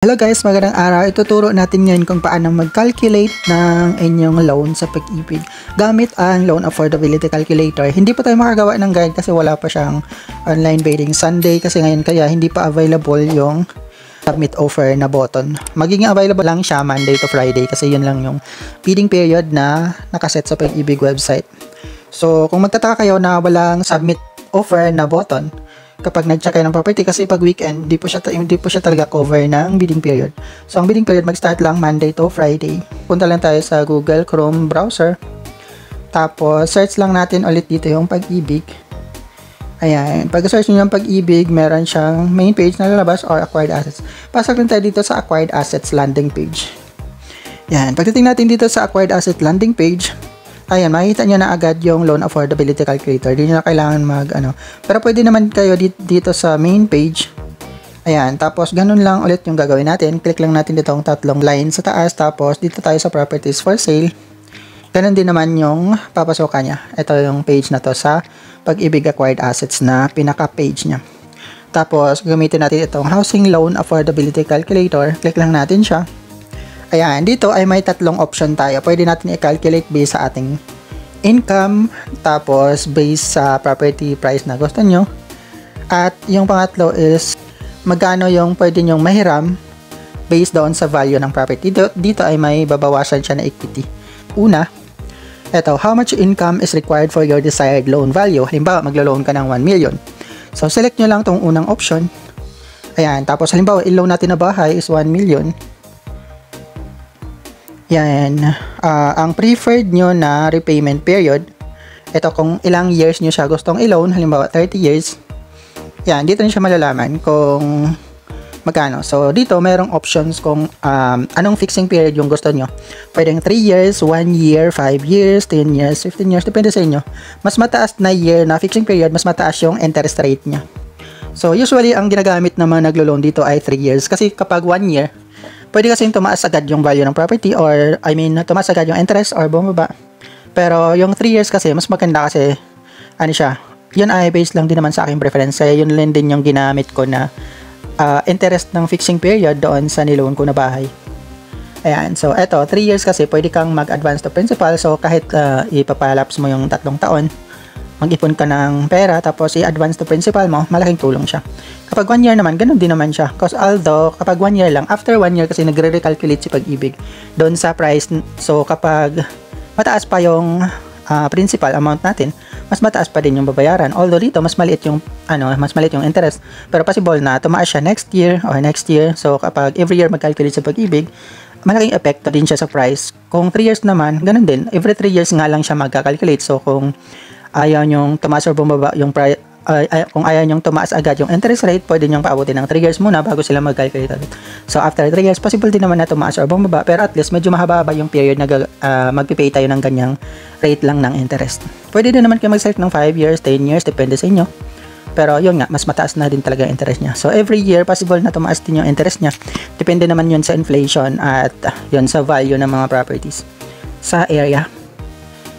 Hello guys, magandang araw. Ituturo natin ngayon kung paano mag-calculate ng inyong loan sa Pag-ibig gamit ang Loan Affordability Calculator. Hindi pa tayo makagawa ng guide kasi wala pa siyang online bidding Sunday kasi ngayon, kaya hindi pa available yung submit offer na button. Magiging available lang siya Monday to Friday kasi yun lang yung bidding period na nakaset sa Pag-ibig website. So kung magtataka kayo na walang submit offer na button kapag nag-check kayo ng property, kasi pag weekend hindi po siya talaga cover ng bidding period. So ang bidding period mag-start lang Monday to Friday. Punta lang tayo sa Google Chrome browser, tapos search lang natin ulit dito yung Pag-ibig. Ayan, pag search nyo yung Pag-ibig, meron siyang main page na lalabas or acquired assets. Pasok lang tayo dito sa acquired assets landing page. Yan, pagdating natin dito sa acquired asset landing page, ayan, makikita nyo na agad yung Loan Affordability Calculator. Hindi nyo na kailangan pero pwede naman kayo dito sa main page. Ayan, tapos ganun lang ulit yung gagawin natin. Click lang natin dito ang tatlong line sa taas, tapos dito tayo sa properties for sale. Ganun din naman yung papasokan niya. Ito yung page na to sa Pag-ibig Acquired Assets na pinaka-page niya. Tapos gamitin natin itong Housing Loan Affordability Calculator. Click lang natin siya. Ayan, dito ay may tatlong option tayo. Pwede natin i-calculate based sa ating income, tapos based sa property price na gusto nyo. At yung pangatlo is magkano yung pwede nyong mahiram based doon sa value ng property. Dito ay may babawasan siya na equity. Una, eto, how much income is required for your desired loan value? Halimbawa, maglo-loan ka ng 1 million. So, select nyo lang tong unang option. Ayan, tapos halimbawa, i-loan natin na bahay is 1 million. Yan, ang preferred nyo na repayment period, ito kung ilang years nyo siya gustong i-loan, halimbawa 30 years, yan, dito nyo siya malalaman kung magkano. So, dito merong options kung anong fixing period yung gusto nyo. Pwedeng 3 years, 1 year, 5 years, 10 years, 15 years, depende sa inyo. Mas mataas na year na fixing period, mas mataas yung interest rate nya. So, usually, ang ginagamit na mga naglo-loan dito ay 3 years. Kasi kapag 1 year, pwede kasing tumaas agad yung value ng property or tumaas agad yung interest or bumaba. Pero yung 3 years kasi mas maganda kasi ano siya, yun ay based lang din naman sa aking preference. Kaya yun lang din yung ginamit ko na interest ng fixing period doon sa niloan ko na bahay. Ayan, so eto 3 years kasi pwede kang mag-advance to principal. So kahit ipapalaps mo yung 3 taon, mag-ipon ka ng pera tapos i-advance to principal mo, malaking tulong siya. Kapag 1 year naman, ganun din naman siya. Because although, kapag 1 year lang, after 1 year kasi nagre-recalculate si Pag-ibig doon sa price. So, kapag mataas pa yung principal amount natin, mas mataas pa din yung babayaran. Although dito, mas maliit yung interest. Pero possible na tumaas siya next year or next year. So, kapag every year mag-calculate sa Pag-ibig, malaking epekto din siya sa price. Kung 3 years naman, ganun din. Every 3 years nga lang siya mag-calculate. So, kung ayaw nyong tumaas or bumaba yung price, kung ayaw nyong tumaas agad yung interest rate, pwede nyong paabutin ng 3 years muna bago sila mag-calculate ulit. So after 3 years, possible din naman na tumaas or bumaba, pero at least medyo mahaba yung period na magpipay tayo ng ganyang rate lang ng interest. Pwede din naman kayo mag-select ng 5 years, 10 years, depende sa inyo. Pero yun nga, mas mataas na din talaga yung interest niya. So every year, possible na tumaas din yung interest niya. Depende naman yun sa inflation at yun sa value ng mga properties sa area.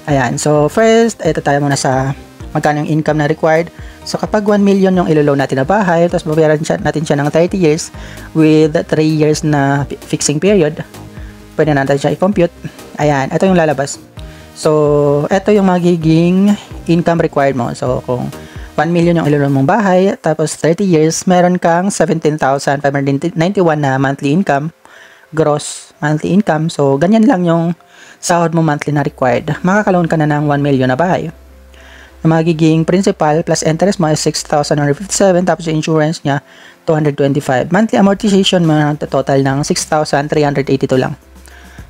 Ayan, so first, ito tayo muna sa magkano yung income na required. So kapag 1 million yung ilo-loan natin na bahay, tapos babayaran natin siya ng 30 years with 3 years na fixing period, pwede natin siya i-compute. Ayan, ito yung lalabas. So, ito yung magiging income required mo. So, kung 1 million yung ilo-loan mong bahay, tapos 30 years, meron kang 17,591 na monthly income, gross monthly income. So, ganyan lang yung sahod mo monthly na required. Makaka-loan ka na ng 1 million na bahay. Magiging principal plus interest mo is 6,157, tapos yung insurance niya 225. Monthly amortization mo total ng 6,382 lang.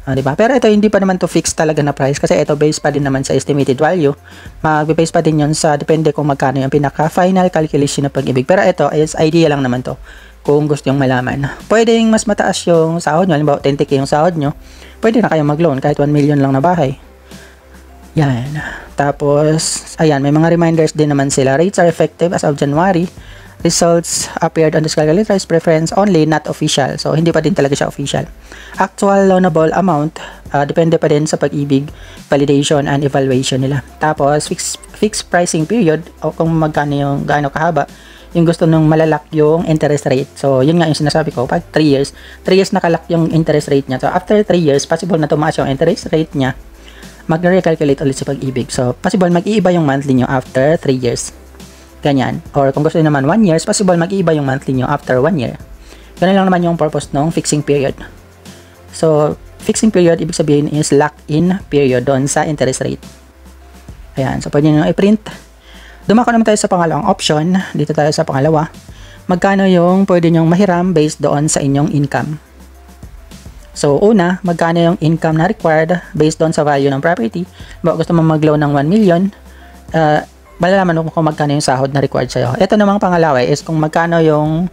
Diba? Pero ito hindi pa naman to fix talaga na price kasi ito based pa din naman sa estimated value. Mag-base pa din yun sa depende kung magkano yung pinaka-final calculation na Pag-ibig. Pero ito is idea lang naman to kung gusto yung malaman. Pwedeng mas mataas yung sahod nyo, halimbawa 10k yung sahod nyo, pwede na kayong mag-loan kahit 1 million lang na bahay. Yan. Tapos, ayan, may mga reminders din naman sila. Rates are effective as of January. Results appeared on this calculator is preference only, not official. So, hindi pa din talaga siya official. Actual loanable amount, depende pa din sa Pag-ibig, validation and evaluation nila. Tapos, fixed pricing period, o kung magkano yung gaano kahaba yung gusto nung malalak yung interest rate. So, yun nga yung sinasabi ko, pag 3 years, 3 years nakalak yung interest rate niya. So, after 3 years, possible na tumaas yung interest rate niya, mag-recalculate ulit sa Pag-ibig. So, possible mag-iiba yung monthly nyo after 3 years. Ganyan. Or kung gusto nyo naman 1 year, possible mag-iiba yung monthly nyo after 1 year. Ganun lang naman yung purpose ng fixing period. So, fixing period, ibig sabihin is lock-in period doon sa interest rate. Ayan. So, pwede nyo i-print. Dumako naman tayo sa pangalawang option. Dito tayo sa pangalawa. Magkano yung pwede nyong mahiram based doon sa inyong income. So, una, magkano yung income na required based doon sa value ng property. Bago gusto mo mag-loan ng 1 million, malalaman mo kung magkano yung sahod na required sa'yo. Ito namang pangalawa is kung magkano yung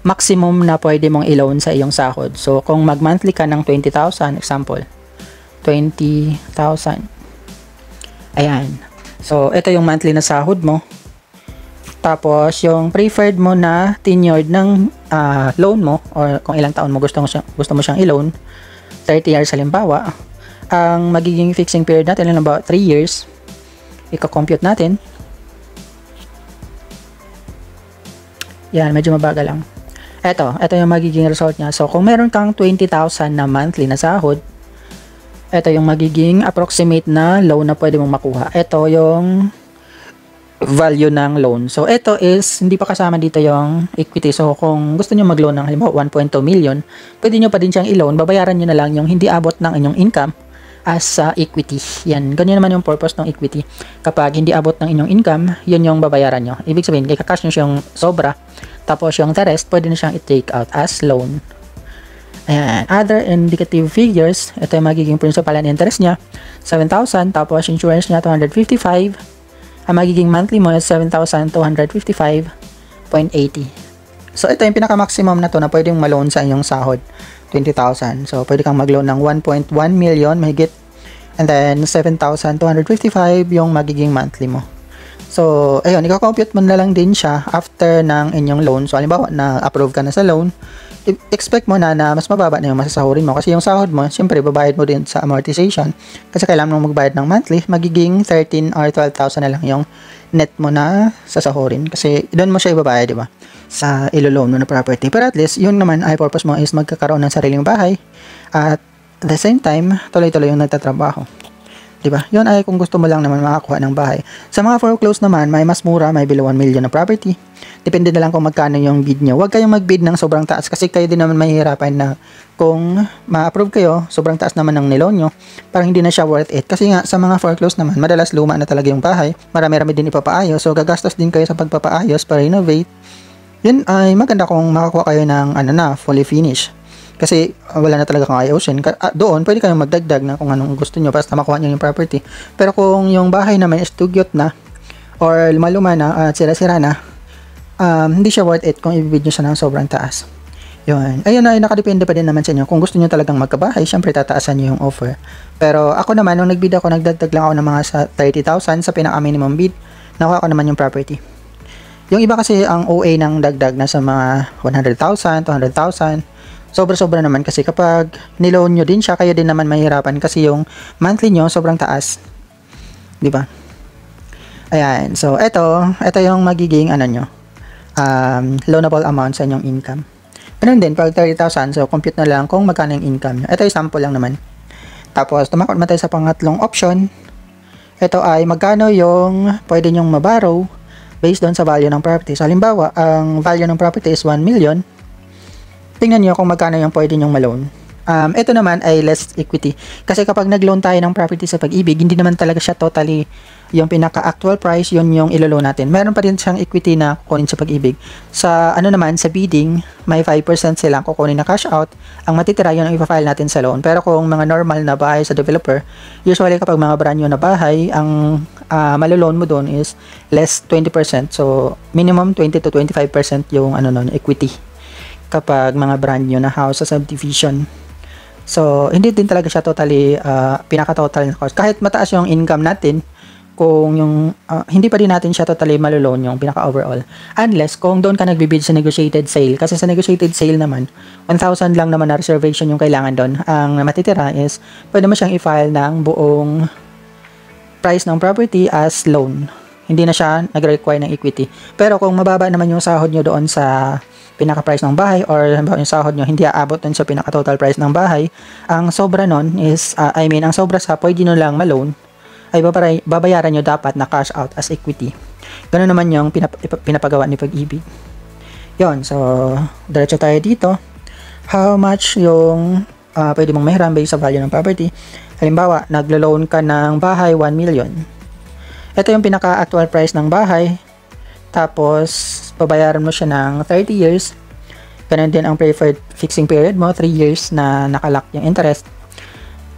maximum na pwede mong i-loan sa iyong sahod. So, kung mag-monthly ka ng 20,000, example, 20,000. Ayan. So, ito yung monthly na sahod mo. Tapos, yung preferred mo na tenured ng loan mo, or kung ilang taon mo gusto mo siyang i-loan, 30 years halimbawa, ang magiging fixing period natin ay about 3 years. Ika-compute natin. Yan, medyo mabagal lang. Ito yung magiging result niya. So, kung meron kang 20,000 na monthly na sahod, ito yung magiging approximate na loan na pwede mong makuha. Ito yung value ng loan. So, ito is, hindi pa kasama dito yung equity. So, kung gusto nyo mag-loan ng halimbawa 1.2 million, pwede nyo pa din siyang i-loan. Babayaran nyo na lang yung hindi abot ng inyong income as equity. Yan. Ganyan naman yung purpose ng equity. Kapag hindi abot ng inyong income, yun yung babayaran nyo. Ibig sabihin, kaya-cash nyo siyang sobra. Tapos, yung the rest, pwede nyo siyang i-take out as loan. Ayan. Other indicative figures, ito yung magiging principal and interest niya, 7,000, tapos insurance niya, 255. Ang magiging monthly mo is 7,255.80. So, ito yung pinaka-maximum na to na pwedeng ma-loan sa inyong sahod, 20,000. So, pwede kang mag-loan ng 1.1 million, mahigit. And then, 7,255 yung magiging monthly mo. So, ayun, ika-compute mo na lang din siya after ng inyong loan. So, halimbawa, na-approve ka na sa loan, expect mo na mas mababa na yung masasahurin mo kasi yung sahod mo, siyempre babayad mo din sa amortization kasi kailangan mo magbayad ng monthly, magiging 13 or 12,000 na lang yung net mo na sasahurin kasi doon mo siya ibabayad, di ba, sa ilo-loan mo na property. Pero at least, yun naman ay purpose mo is magkakaroon ng sariling bahay at the same time, tuloy-tuloy yung nagtatrabaho. Diba? Yun ay kung gusto mo lang naman makakuha ng bahay. Sa mga foreclosed naman, may mas mura, may below 1 million na property. Depende na lang kung magkano yung bid nyo. Huwag kayong mag-bid ng sobrang taas kasi kayo din naman mahihirapan na kung ma-approve kayo, sobrang taas naman ng niloan nyo, parang hindi na siya worth it. Kasi nga, sa mga foreclosed naman, madalas luma na talaga yung bahay. Marami-rami din ipapaayos. So, gagastos din kayo sa pagpapaayos para renovate. Yun ay maganda kung makakuha kayo ng fully finished. Kasi wala na talaga kang ayusin. Doon, pwede kayong magdagdag na kung anong gusto nyo basta makuha nyo yung property. Pero kung yung bahay naman is tugyot na or luma-luma na at sira-sira na, hindi siya worth it kung i-bid nyo siya ng sobrang taas. Yun. Ayun ay nakadepende pa din naman sa inyo. Kung gusto nyo talagang magkabahay, syempre tataasan nyo yung offer. Pero ako naman, nung nag-bid ako, nagdagdag lang ako ng mga sa 30,000 sa pinaka-minimum bid. Nakuha ko naman yung property. Yung iba kasi ang OA ng dagdag na sa mga 100,000, 200,000. Sobra-sobra naman kasi kapag niloan nyo din siya, kayo din naman mahirapan kasi yung monthly nyo sobrang taas. Di ba? Ayan. So, ito yung magiging loanable amount sa inyong income. Ganun din, pag 30,000, so compute na lang kung magkano yung income nyo. Ito yung sample lang naman. Tapos, tumakot naman tayo sa pangatlong option. Ito ay magkano yung pwede nyong maborrow based doon sa value ng property. So, halimbawa, ang value ng property is 1 million. Tingnan nyo kung magkano yung pwede nyong ma-loan. Ito naman ay less equity. Kasi kapag nag-loan tayo ng property sa Pag-ibig, hindi naman talaga siya totally yung pinaka-actual price, yun yung ilo-loan natin. Meron pa rin siyang equity na kukunin sa Pag-ibig. Sa naman, sa bidding, may 5% silang kukunin na cash out. Ang matitira, yun ang ipafile natin sa loan. Pero kung mga normal na bahay sa developer, usually kapag mga brand new na bahay, ang malo-loan mo doon is less 20%. So, minimum 20 to 25% yung equity kapag mga brand new na house sa subdivision. So, hindi din talaga siya totally pinaka-total na cost. Kahit mataas yung income natin, kung yung hindi pa rin natin siya totally malo-loan yung pinaka-overall. Unless kung doon ka nagbibid sa negotiated sale. Kasi sa negotiated sale naman, 1,000 lang naman na reservation yung kailangan doon. Ang matitira is, pwede mo siyang i-file ng buong price ng property as loan. Hindi na siya nag-require ng equity. Pero kung mababa naman yung sahod nyo doon sa pinaka-price ng bahay, or yung sahod nyo hindi aabot doon sa pinaka-total price ng bahay, ang sobra nun is, ang sobra sa pwede nyo lang ma-loan, ay babayaran nyo dapat na cash out as equity. Ganun naman yung pinapagawa ni Pag-ibig. Yon, so diretso tayo dito. How much yung pwede mong mahiram based sa value ng property? Halimbawa, naglo-loan ka ng bahay 1 million. Ito yung pinaka-actual price ng bahay. Tapos, babayaran mo siya ng 30 years. Ganun din ang preferred fixing period mo, 3 years na nakalock yung interest.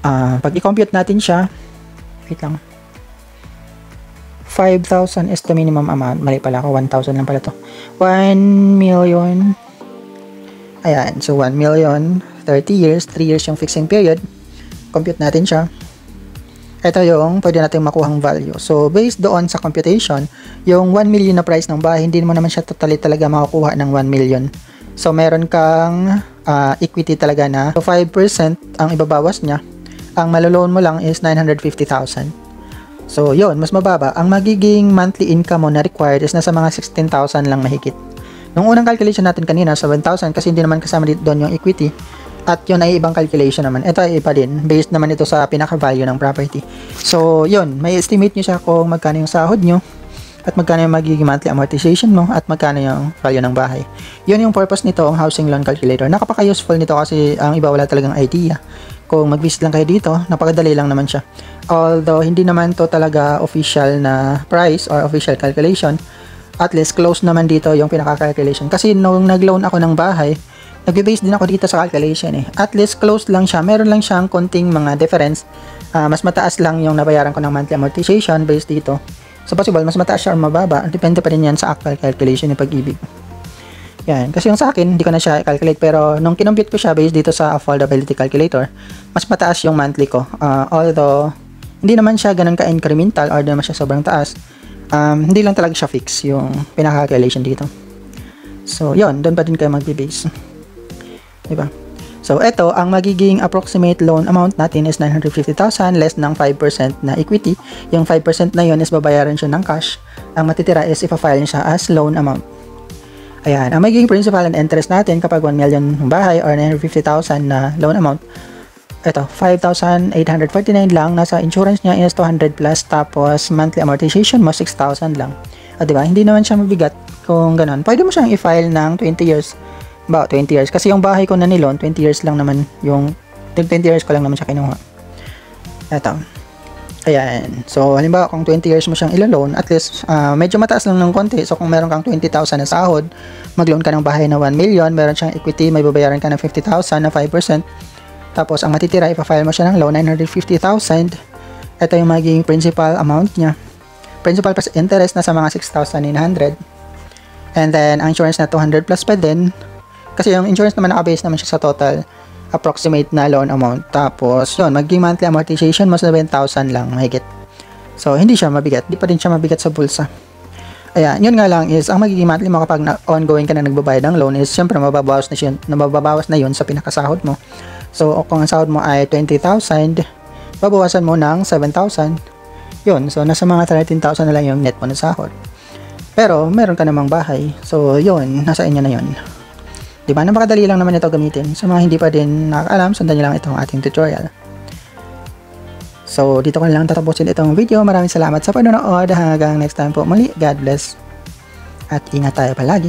Pag i-compute natin siya, wait lang. 5,000 is the minimum amount. Mali pala ako, 1,000 lang pala to. 1 million. Ayan, so 1 million, 30 years, 3 years yung fixing period. Compute natin siya. Ito yung pwede natin makuhang value. So, based doon sa computation, yung 1 million na price ng bahay, hindi mo naman siya totally talaga makukuha ng 1 million. So, meron kang equity talaga na. So, 5% ang ibabawas niya. Ang maloloan mo lang is 950,000. So, yun, mas mababa. Ang magiging monthly income mo na required is nasa mga 16,000 lang mahigit. Nung unang calculation natin kanina, 7,000, kasi hindi naman kasama dito doon yung equity. At yun ay ibang calculation naman. Ito ay iba din. Based naman ito sa pinaka-value ng property. So, yun. May estimate nyo siya kung magkano yung sahod nyo. At magkano yung magiging monthly amortization mo. At magkano yung value ng bahay. Yun yung purpose nito, ang housing loan calculator. Nakapaka-useful nito kasi ang iba wala talagang idea. Kung mag-visit lang kayo dito, napakadali lang naman siya. Although, hindi naman to talaga official na price or official calculation. At least, close naman dito yung pinaka-calculation. Kasi nung nag-loan ako ng bahay, nag-base din ako dito sa calculation eh. At least close lang siya. Meron lang siyang konting mga difference. Mas mataas lang yung nabayaran ko ng monthly amortization based dito. So possible, mas mataas siya or mababa. Depende pa rin yan sa actual calculation ng Pag-ibig. Yan. Kasi yung sa akin, hindi ko na siya calculate. Pero nung kinompute ko siya based dito sa affordability calculator, mas mataas yung monthly ko. Although, hindi naman siya ganun ka-incremental or hindi naman siya sobrang taas. Hindi lang talaga siya fix yung pinaka-calculation dito. So, yun. Doon pa din kayo mag-base. Diba? So, ito, ang magiging approximate loan amount natin is 950,000 less ng 5% na equity. Yung 5% na yun is babayaran siya ng cash. Ang matitira is ipa-file niya siya as loan amount. Ayan. Ang magiging principal and interest natin kapag 1 million ng bahay or 950,000 na loan amount, ito, 5,849 lang. Nasa insurance niya is 200 plus. Tapos, monthly amortization mo, 6,000 lang. Diba? Hindi naman siya mabigat kung ganun. Pwede mo siyang i-file ng 20 years. About 20 years. Kasi yung bahay ko na nilon, 20 years lang naman yung 20 years ko lang naman siya kinuha. Ito. Ayan. So, halimbawa, kung 20 years mo siyang ilo-loan, at least, medyo mataas lang ng konti. So, kung meron kang 20,000 na sahod, mag-loan ka ng bahay na 1 million, meron siyang equity, may babayaran ka ng 50,000 na 5%. Tapos, ang matitira, ipa-file mo siya ng loan, 950,000. Ito yung magiging principal amount niya. Principal plus interest, nasa mga 6,900. And then, ang insurance na 200 plus pa din. Kasi yung insurance naman nakabase naman siya sa total approximate na loan amount. Tapos, yun, magiging monthly amortization mo 7,000 lang, mahigit. So, hindi siya mabigat. Di pa din siya mabigat sa bulsa. Ayan, yun nga lang is, ang magiging monthly mo kapag ongoing ka na nagbabayad ng loan is, syempre, mababawas na yun sa pinakasahod mo. So, kung ang sahod mo ay 20,000, babawasan mo ng 7,000. Yun, so, nasa mga 13,000 na lang yung net mo na sahod. Pero, meron ka namang bahay. So, yun, nasa inyo na yun. Diba? Napakadali lang naman ito gamitin. Sa mga hindi pa din nakakaalam, sundan nyo lang itong ating tutorial. So, dito ko lang tatapusin itong video. Maraming salamat sa panonood. Hanggang next time po muli. God bless. At ingat tayo palagi.